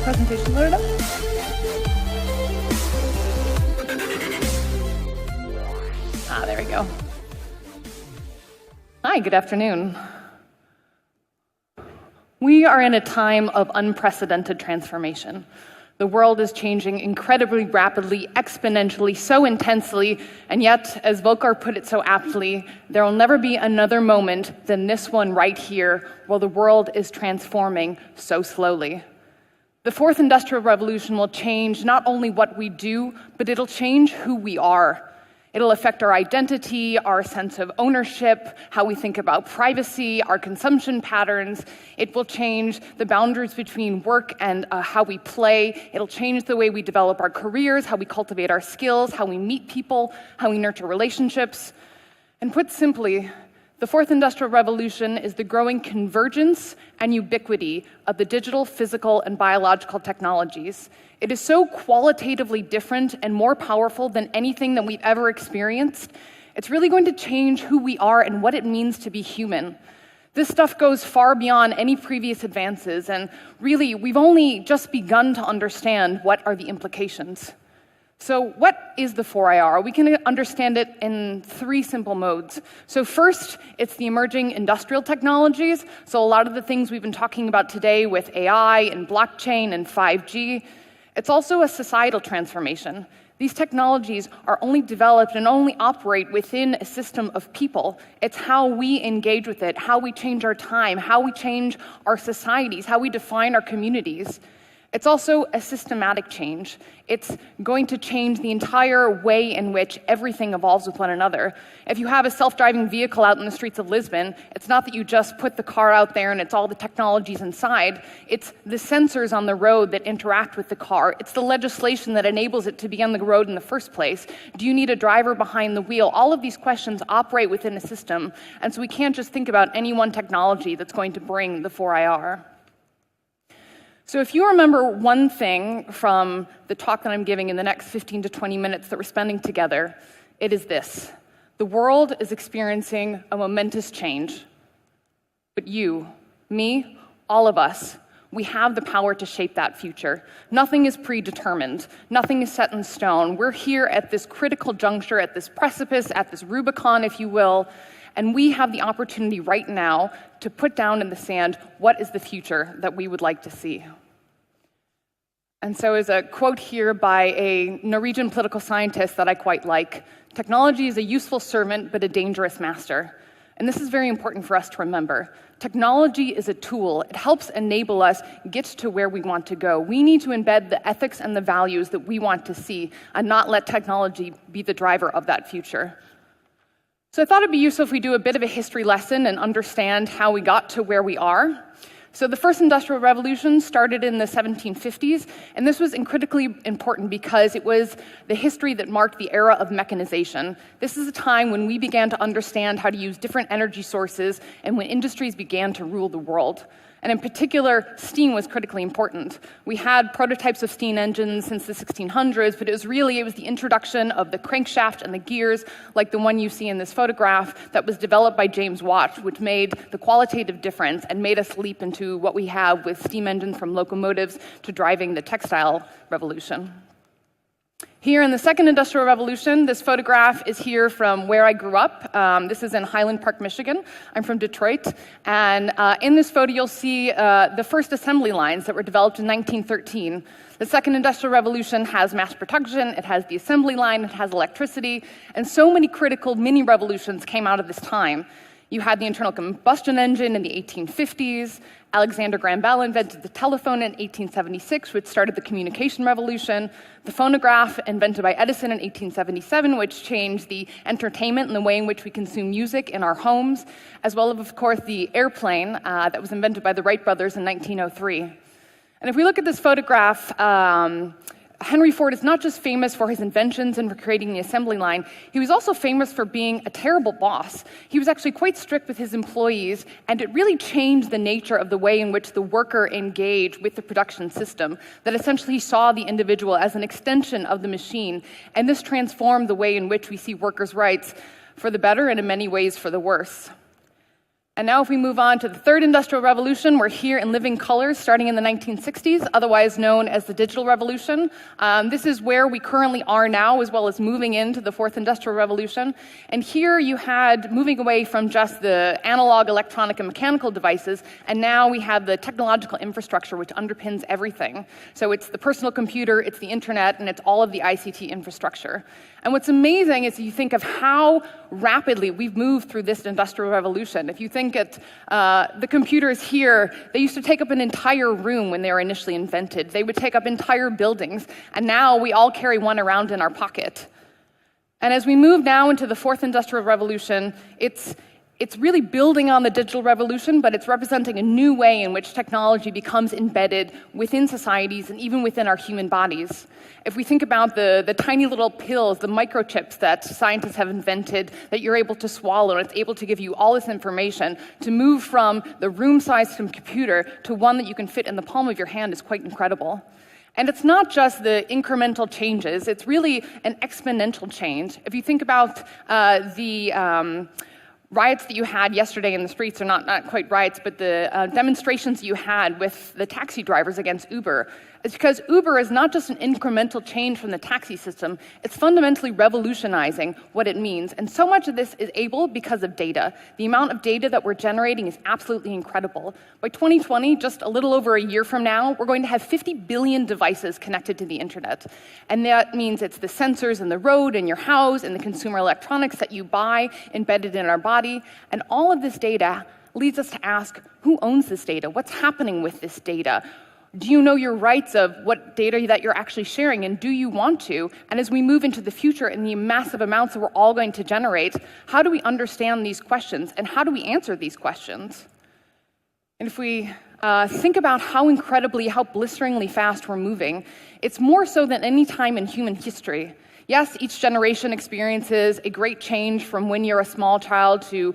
presentation loaded up? There we go. Hi, good afternoon. We are in a time of unprecedented transformation. The world is changing incredibly rapidly, exponentially, so intensely, and yet, as Volcker put it so aptly, there will never be another moment than this one right here, while the world is transforming so slowly. The fourth industrial revolution will change not only what we do, but it'll change who we are. It'll affect our identity, our sense of ownership, how we think about privacy, our consumption patterns. It will change the boundaries between work and how we play. It'll change the way we develop our careers, how we cultivate our skills, how we meet people, how we nurture relationships. And put simply, the fourth industrial revolution is the growing convergence and ubiquity of the digital, physical, and biological technologies. It is so qualitatively different and more powerful than anything that we've ever experienced. It's really going to change who we are and what it means to be human. This stuff goes far beyond any previous advances, and really, we've only just begun to understand what are the implications. So what is the 4IR? We can understand it in three simple modes. So first, it's the emerging industrial technologies. So a lot of the things we've been talking about today with AI and blockchain and 5G. It's also a societal transformation. These technologies are only developed and only operate within a system of people. It's how we engage with it, how we change our time, how we change our societies, how we define our communities. It's also a systematic change. It's going to change the entire way in which everything evolves with one another. If you have a self-driving vehicle out in the streets of Lisbon, it's not that you just put the car out there and it's all the technologies inside. It's the sensors on the road that interact with the car. It's the legislation that enables it to be on the road in the first place. Do you need a driver behind the wheel? All of these questions operate within a system, and so we can't just think about any one technology that's going to bring the 4IR. So if you remember one thing from the talk that I'm giving in the next 15 to 20 minutes that we're spending together, it is this. The world is experiencing a momentous change. But you, me, all of us, we have the power to shape that future. Nothing is predetermined. Nothing is set in stone. We're here at this critical juncture, at this precipice, at this Rubicon, if you will, and we have the opportunity right now to put down in the sand what is the future that we would like to see. And so as a quote here by a Norwegian political scientist that I quite like, technology is a useful servant but a dangerous master. And this is very important for us to remember. Technology is a tool. It helps enable us get to where we want to go. We need to embed the ethics and the values that we want to see and not let technology be the driver of that future. So I thought it'd be useful if we do a bit of a history lesson and understand how we got to where we are. So the first industrial revolution started in the 1750s, and this was critically important because it was the history that marked the era of mechanization. This is a time when we began to understand how to use different energy sources and when industries began to rule the world. And in particular, steam was critically important. We had prototypes of steam engines since the 1600s, but it was the introduction of the crankshaft and the gears, like the one you see in this photograph, that was developed by James Watt, which made the qualitative difference and made us leap into what we have with steam engines from locomotives to driving the textile revolution. Here in the second industrial revolution, this photograph is here from where I grew up. This is in Highland Park, Michigan. I'm from Detroit. And in this photo, you'll see the first assembly lines that were developed in 1913. The second industrial revolution has mass production, it has the assembly line, it has electricity, and so many critical mini-revolutions came out of this time. You had the internal combustion engine in the 1850s. Alexander Graham Bell invented the telephone in 1876, which started the communication revolution. The phonograph, invented by Edison in 1877, which changed the entertainment and the way in which we consume music in our homes, as well as, of course, the airplane that was invented by the Wright brothers in 1903. And if we look at this photograph, Henry Ford is not just famous for his inventions and for creating the assembly line, he was also famous for being a terrible boss. He was actually quite strict with his employees, and it really changed the nature of the way in which the worker engaged with the production system, that essentially saw the individual as an extension of the machine, and this transformed the way in which we see workers' rights for the better and in many ways for the worse. And now if we move on to the third industrial revolution, we're here in living colors starting in the 1960s, otherwise known as the digital revolution. This is where we currently are now, as well as moving into the fourth industrial revolution. And here you had moving away from just the analog, electronic, and mechanical devices, and now we have the technological infrastructure which underpins everything. So it's the personal computer, it's the internet, and it's all of the ICT infrastructure. And what's amazing is you think of how rapidly we've moved through this industrial revolution. If you think at the computers here, they used to take up an entire room when they were initially invented. They would take up entire buildings, and now we all carry one around in our pocket. And as we move now into the fourth industrial revolution, it's really building on the digital revolution, but it's representing a new way in which technology becomes embedded within societies and even within our human bodies. If we think about the tiny little pills, the microchips that scientists have invented that you're able to swallow, and it's able to give you all this information, to move from the room-sized computer to one that you can fit in the palm of your hand is quite incredible. And it's not just the incremental changes, it's really an exponential change. If you think about the riots that you had yesterday in the streets, or not quite riots, but the demonstrations you had with the taxi drivers against Uber, it's because Uber is not just an incremental change from the taxi system, it's fundamentally revolutionizing what it means. And so much of this is able because of data. The amount of data that we're generating is absolutely incredible. By 2020, just a little over a year from now, we're going to have 50 billion devices connected to the internet. And that means it's the sensors in the road, in your house, and the consumer electronics that you buy embedded in our body. And all of this data leads us to ask, who owns this data? What's happening with this data? Do you know your rights of what data that you're actually sharing, and do you want to? And as we move into the future and the massive amounts that we're all going to generate, how do we understand these questions, and how do we answer these questions? And if we think about how blisteringly fast we're moving, it's more so than any time in human history. Yes, each generation experiences a great change from when you're a small child to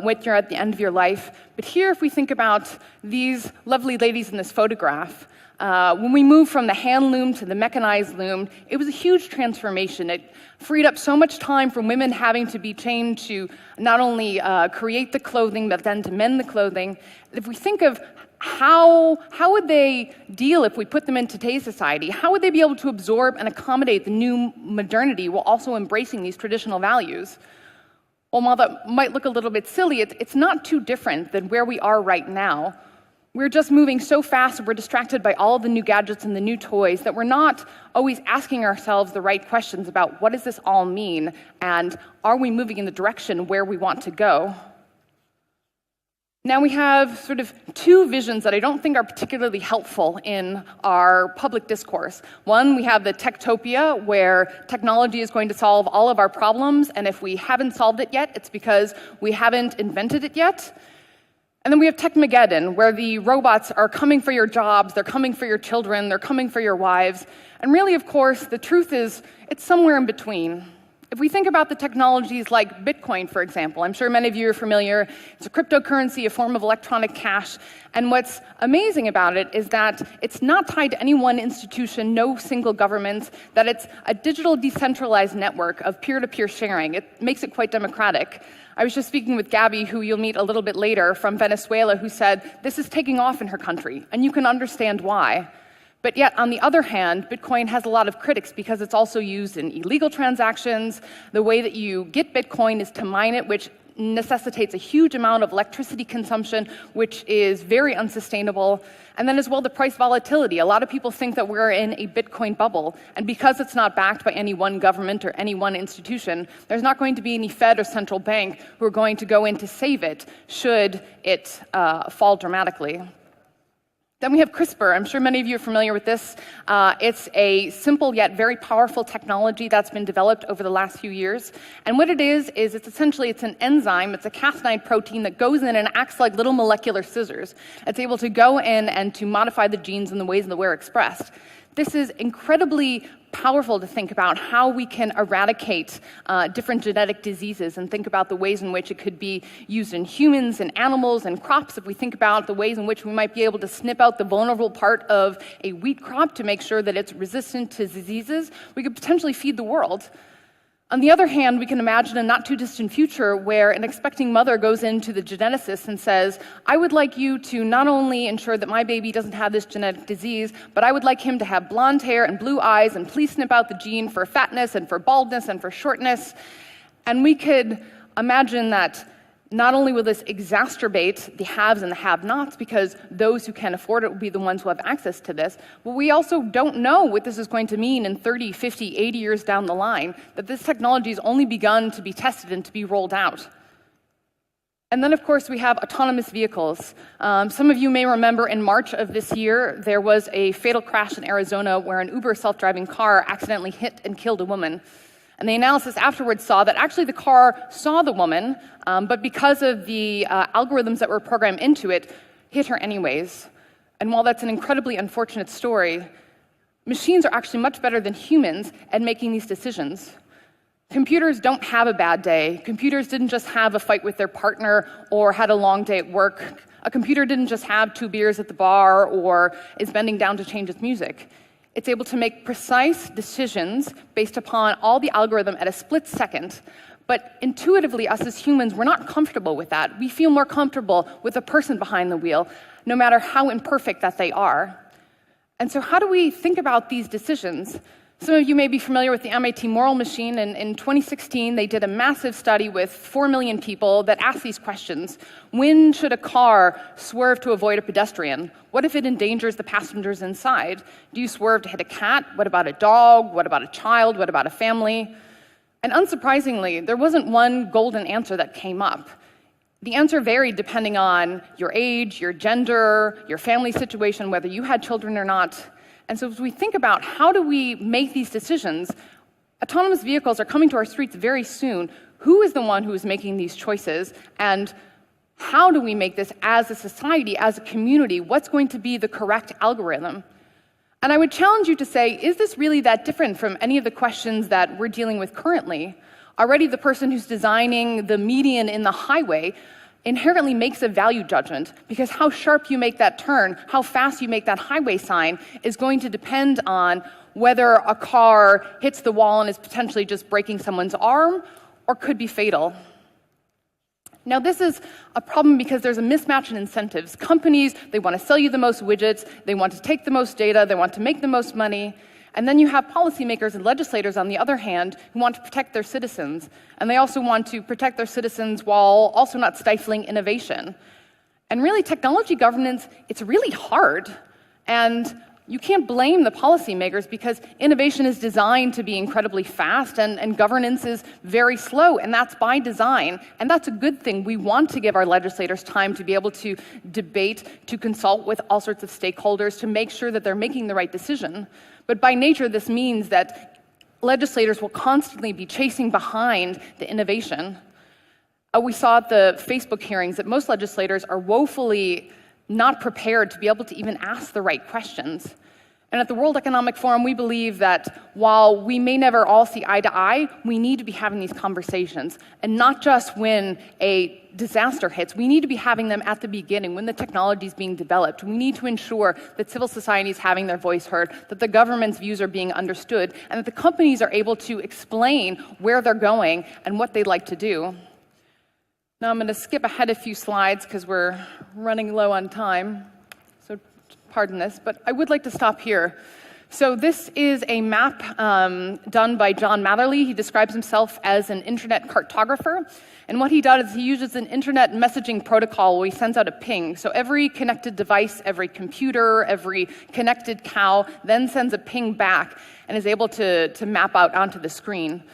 when you're at the end of your life. But here, if we think about these lovely ladies in this photograph, when we moved from the hand loom to the mechanized loom, it was a huge transformation. It freed up so much time from women having to be trained to not only create the clothing, but then to mend the clothing. If we think of how would they deal if we put them in today's society? How would they be able to absorb and accommodate the new modernity while also embracing these traditional values? Well, while that might look a little bit silly, it's not too different than where we are right now. We're just moving so fast, and we're distracted by all of the new gadgets and the new toys that we're not always asking ourselves the right questions about what does this all mean, and are we moving in the direction where we want to go? Now we have sort of two visions that I don't think are particularly helpful in our public discourse. One, we have the techtopia, where technology is going to solve all of our problems, and if we haven't solved it yet, it's because we haven't invented it yet. And then we have techmageddon, where the robots are coming for your jobs, they're coming for your children, they're coming for your wives. And really, of course, the truth is, it's somewhere in between. If we think about the technologies like Bitcoin, for example, I'm sure many of you are familiar. It's a cryptocurrency, a form of electronic cash. And what's amazing about it is that it's not tied to any one institution, no single government, that it's a digital decentralized network of peer-to-peer sharing. It makes it quite democratic. I was just speaking with Gabby, who you'll meet a little bit later, from Venezuela, who said this is taking off in her country, and you can understand why. But yet, on the other hand, Bitcoin has a lot of critics because it's also used in illegal transactions. The way that you get Bitcoin is to mine it, which necessitates a huge amount of electricity consumption, which is very unsustainable. And then as well, the price volatility. A lot of people think that we're in a Bitcoin bubble, and because it's not backed by any one government or any one institution, there's not going to be any Fed or central bank who are going to go in to save it should it fall dramatically. Then we have Crispr. I'm sure many of you are familiar with this. It's a simple yet very powerful technology that's been developed over the last few years. And what it is it's essentially an enzyme. It's a Cas9 protein that goes in and acts like little molecular scissors. It's able to go in and to modify the genes in the ways that we're expressed. This is incredibly powerful to think about how we can eradicate different genetic diseases and think about the ways in which it could be used in humans and animals and crops. If we think about the ways in which we might be able to snip out the vulnerable part of a wheat crop to make sure that it's resistant to diseases, we could potentially feed the world. On the other hand, we can imagine a not too distant future where an expecting mother goes into the geneticist and says, I would like you to not only ensure that my baby doesn't have this genetic disease, but I would like him to have blonde hair and blue eyes, and please snip out the gene for fatness and for baldness and for shortness. And we could imagine that not only will this exacerbate the haves and the have-nots, because those who can afford it will be the ones who have access to this, but we also don't know what this is going to mean in 30, 50, 80 years down the line, that this technology has only begun to be tested and to be rolled out. And then, of course, we have autonomous vehicles. Some of you may remember in March of this year, there was a fatal crash in Arizona where an Uber self-driving car accidentally hit and killed a woman. And the analysis afterwards saw that actually the car saw the woman, but because of the algorithms that were programmed into it, hit her anyways. And while that's an incredibly unfortunate story, machines are actually much better than humans at making these decisions. Computers don't have a bad day. Computers didn't just have a fight with their partner or had a long day at work. A computer didn't just have 2 beers at the bar or is bending down to change its music. It's able to make precise decisions based upon all the algorithm at a split second. But intuitively, us as humans, we're not comfortable with that. We feel more comfortable with the person behind the wheel, no matter how imperfect that they are. And so how do we think about these decisions? Some of you may be familiar with the MIT Moral Machine. In 2016, they did a massive study with 4 million people that asked these questions. When should a car swerve to avoid a pedestrian? What if it endangers the passengers inside? Do you swerve to hit a cat? What about a dog? What about a child? What about a family? And unsurprisingly, there wasn't one golden answer that came up. The answer varied depending on your age, your gender, your family situation, whether you had children or not. And so as we think about how do we make these decisions, autonomous vehicles are coming to our streets very soon. Who is the one who is making these choices? And how do we make this as a society, as a community? What's going to be the correct algorithm? And I would challenge you to say, is this really that different from any of the questions that we're dealing with currently? Already the person who's designing the median in the highway inherently makes a value judgment, because how sharp you make that turn, how fast you make that highway sign is going to depend on whether a car hits the wall and is potentially just breaking someone's arm or could be fatal. Now, this is a problem because there's a mismatch in incentives. Companies, they want to sell you the most widgets, they want to take the most data, they want to make the most money. And then you have policymakers and legislators, on the other hand, who want to protect their citizens. And they also want to protect their citizens while also not stifling innovation. And really, technology governance, it's really hard. And you can't blame the policymakers, because innovation is designed to be incredibly fast, and governance is very slow, and that's by design. And that's a good thing. We want to give our legislators time to be able to debate, to consult with all sorts of stakeholders, to make sure that they're making the right decision. But by nature, this means that legislators will constantly be chasing behind the innovation. We saw at the Facebook hearings that most legislators are woefully not prepared to be able to even ask the right questions. And at the World Economic Forum, we believe that while we may never all see eye to eye, we need to be having these conversations. And not just when a disaster hits. We need to be having them at the beginning, when the technology is being developed. We need to ensure that civil society is having their voice heard, that the government's views are being understood, and that the companies are able to explain where they're going and what they'd like to do. Now I'm going to skip ahead a few slides because we're running low on time, so pardon this, but I would like to stop here. So this is a map done by John Matherly. He describes himself as an internet cartographer. And what he does is he uses an internet messaging protocol where he sends out a ping. So every connected device, every computer, every connected cow then sends a ping back and is able to map out onto the screen.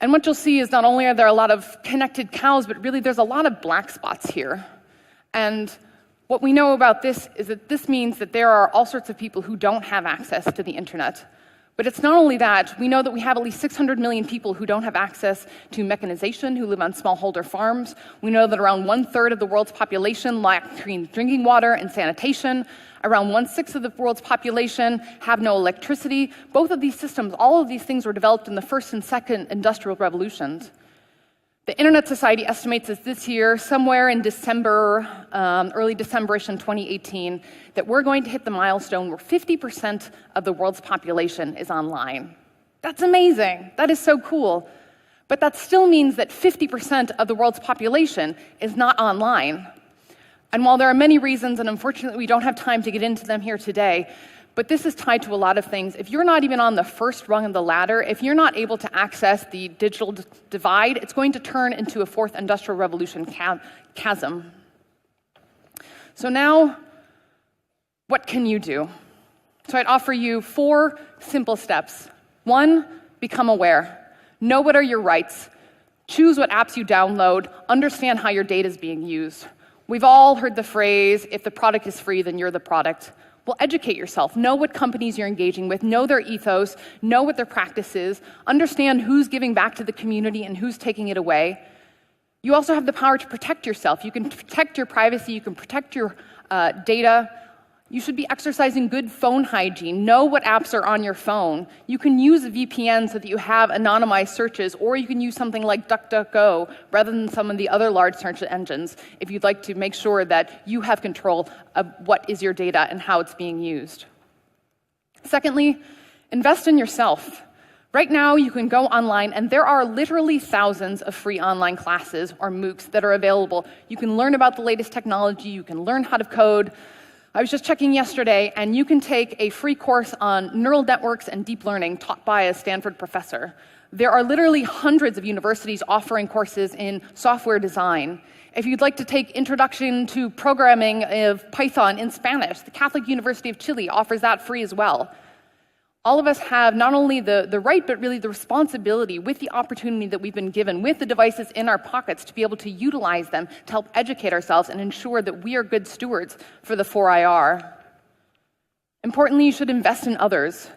And what you'll see is not only are there a lot of connected cows, but really there's a lot of black spots here. And what we know about this is that this means that there are all sorts of people who don't have access to the internet. But it's not only that. We know that we have at least 600 million people who don't have access to mechanization, who live on smallholder farms. We know that around 1/3 of the world's population lack clean drinking water and sanitation. Around 1/6 of the world's population have no electricity. Both of these systems, all of these things were developed in the first and second industrial revolutions. The Internet Society estimates that this year, somewhere in December, early December-ish in 2018, that we're going to hit the milestone where 50% of the world's population is online. That's amazing. That is so cool. But that still means that 50% of the world's population is not online. And while there are many reasons, and unfortunately we don't have time to get into them here today, but this is tied to a lot of things. If you're not even on the first rung of the ladder, if you're not able to access the digital divide, it's going to turn into a fourth industrial revolution chasm. So now, what can you do? So I'd offer you 4 simple steps. 1, become aware. Know what are your rights. Choose what apps you download. Understand how your data is being used. We've all heard the phrase, if the product is free, then you're the product. Well, educate yourself. Know what companies you're engaging with. Know their ethos. Know what their practice is. Understand who's giving back to the community and who's taking it away. You also have the power to protect yourself. You can protect your privacy. You can protect your data. You should be exercising good phone hygiene. Know what apps are on your phone. You can use a VPN so that you have anonymized searches, or you can use something like DuckDuckGo rather than some of the other large search engines if you'd like to make sure that you have control of what is your data and how it's being used. Secondly, invest in yourself. Right now, you can go online, and there are literally thousands of free online classes or MOOCs that are available. You can learn about the latest technology. You can learn how to code. I was just checking yesterday, and you can take a free course on neural networks and deep learning taught by a Stanford professor. There are literally hundreds of universities offering courses in software design. If you'd like to take Introduction to Programming of Python in Spanish, the Catholic University of Chile offers that free as well. All of us have not only the right, but really the responsibility with the opportunity that we've been given with the devices in our pockets to be able to utilize them to help educate ourselves and ensure that we are good stewards for the 4IR. Importantly, you should invest in others.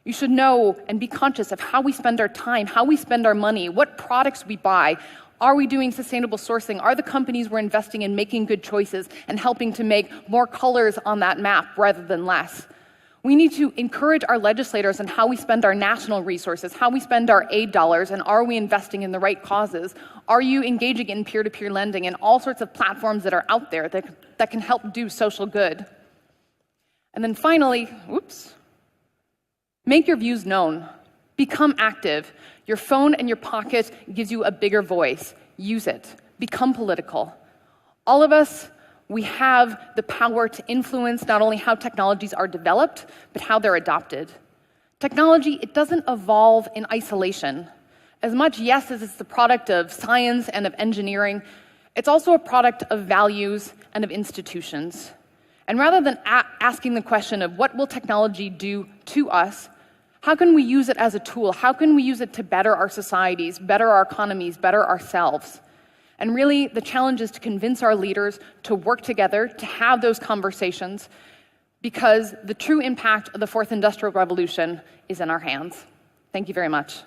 You should know and be conscious of how we spend our time, how we spend our money, what products we buy. Are we doing sustainable sourcing? Are the companies we're investing in making good choices and helping to make more colors on that map rather than less? We need to encourage our legislators on how we spend our national resources, how we spend our aid dollars, and are we investing in the right causes? Are you engaging in peer-to-peer lending and all sorts of platforms that are out there that can help do social good? And then finally, make your views known. Become active. Your phone in your pocket gives you a bigger voice. Use it. Become political. All of us, we have the power to influence not only how technologies are developed, but how they're adopted. Technology, it doesn't evolve in isolation. As much, yes, as it's the product of science and of engineering, it's also a product of values and of institutions. And rather than asking the question of what will technology do to us, how can we use it as a tool? How can we use it to better our societies, better our economies, better ourselves? And really, the challenge is to convince our leaders to work together, to have those conversations, because the true impact of the fourth industrial revolution is in our hands. Thank you very much.